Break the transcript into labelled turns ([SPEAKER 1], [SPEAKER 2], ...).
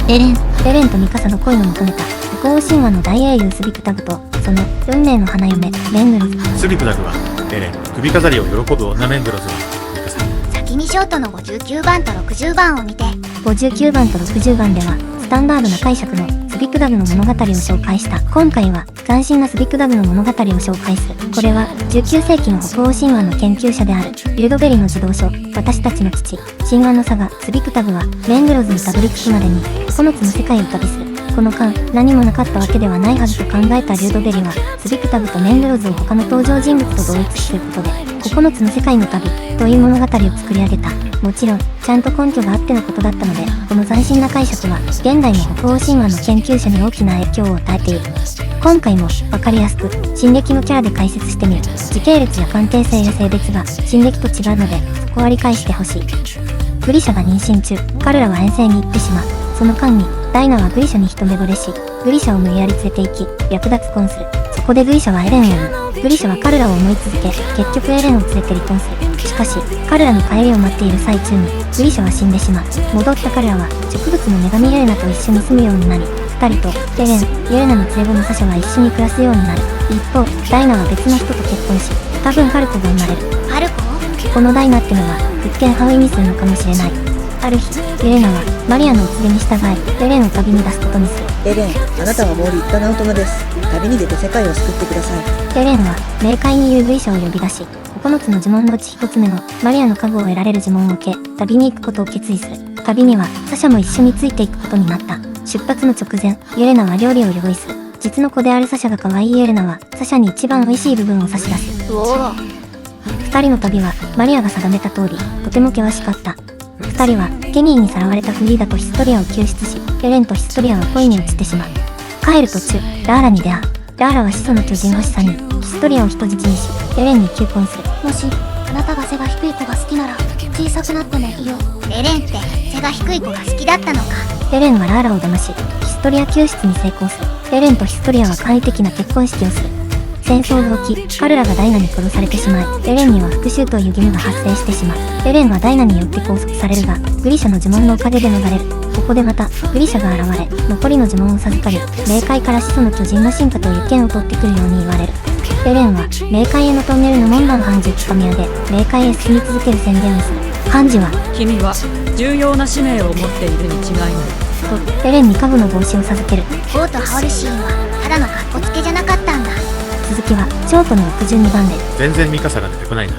[SPEAKER 1] エレンとミカサの恋を求めた北欧神話の大英雄スビクタグとその運命の花嫁メングロズ。
[SPEAKER 2] スビクタグはエレン、首飾りを喜ぶ女メングロズはミカサ。
[SPEAKER 3] 先にショートの59番と60番を見て。
[SPEAKER 1] 59番と60番ではスタンダードな解釈のスビクダグの物語を紹介した。今回は斬新なスビクダグの物語を紹介する。これは19世紀の北欧神話の研究者であるリュドベリの児童書私たちの父神話のサガスビクタグはメングロズにたどり着くまでに9つの世界を旅する。この間何もなかったわけではないはずと考えたリュドベリはスビクタグとメングロズを他の登場人物と同一視することで9つの世界の旅という物語を作り上げた。もちろんちゃんと根拠があってのことだったのでこの斬新な解釈は現代の北欧神話の研究者に大きな影響を与えている。今回も分かりやすく新暦のキャラで解説してみる。時系列や関係性や性別が新暦と違うのでそこは理解してほしい。グリシャが妊娠中、彼らは遠征に行ってしまう。その間にダイナはグリシャに一目惚れしグリシャを無理やり連れて行き略奪婚する。そこでグリシャはエレンを産む。グリシャは彼らを思い続け結局エレンを連れて離婚する。しかし彼らの帰りを待っている最中にグリシャは死んでしまう。戻った彼らは植物の女神エレナと一緒に住むようになり2人とエレン、イエレナの連れ子のサシャは一緒に暮らすようになる。一方ダイナは別の人と結婚し多分ハルコが生まれる。
[SPEAKER 3] ハルコ？
[SPEAKER 1] このダイナってのは一見ハウ意味するのかもしれない。ある日イエレナはマリアのお告げに従いエレンを旅に出すことにする。
[SPEAKER 4] エレン、あなたはもう立派な大人です。旅に出て世界を救ってください。
[SPEAKER 1] エレンは冥界にいるグリシャを呼び出し9つの呪文のうち1つ目のマリアの加護を得られる呪文を受け旅に行くことを決意する。旅にはサシャも一緒についていくことになった。出発の直前イエレナは料理を用意する。実の子であるサシャが可愛いイエレナはサシャに一番美味しい部分を差し出す。
[SPEAKER 3] うおー。
[SPEAKER 1] 2人の旅はマリアが定めた通りとても険しかった。2人はケニーにさらわれたフリーダとヒストリアを救出しエレンとヒストリアは恋に落ちてしまう。帰る途中ラーラに出会う。ラーラは始祖の巨人欲しさにヒストリアを人質にしエレンに求婚する。
[SPEAKER 3] もしあなたが背が低い子が好きなら小さくなってもいいよ。エレンって背が低い子が好きだったのか。
[SPEAKER 1] エレンはラーラを騙しヒストリア救出に成功する。エレンとヒストリアは簡易的な結婚式をする。戦争が起き彼らがダイナに殺されてしまいエレンには復讐という義務が発生してしまう。エレンはダイナによって拘束されるがグリシャの呪文のおかげで逃れる。ここでまたグリシャが現れ残りの呪文を授かり冥界から始祖の巨人の進化という剣を取ってくるように言われる。エレンは冥界へのトンネルの門番ハンジをつかみ上げ冥界へ進み続ける宣言をする。ハンジは
[SPEAKER 5] 君は重要な使命を持っているに違いない
[SPEAKER 1] とエレンにカブの帽子を授ける。
[SPEAKER 3] ゴーとハオルシーンはただのカッコつけじゃなかったんだ。
[SPEAKER 1] 続きはショートの62番で。
[SPEAKER 2] 全然ミカサが出てこないな。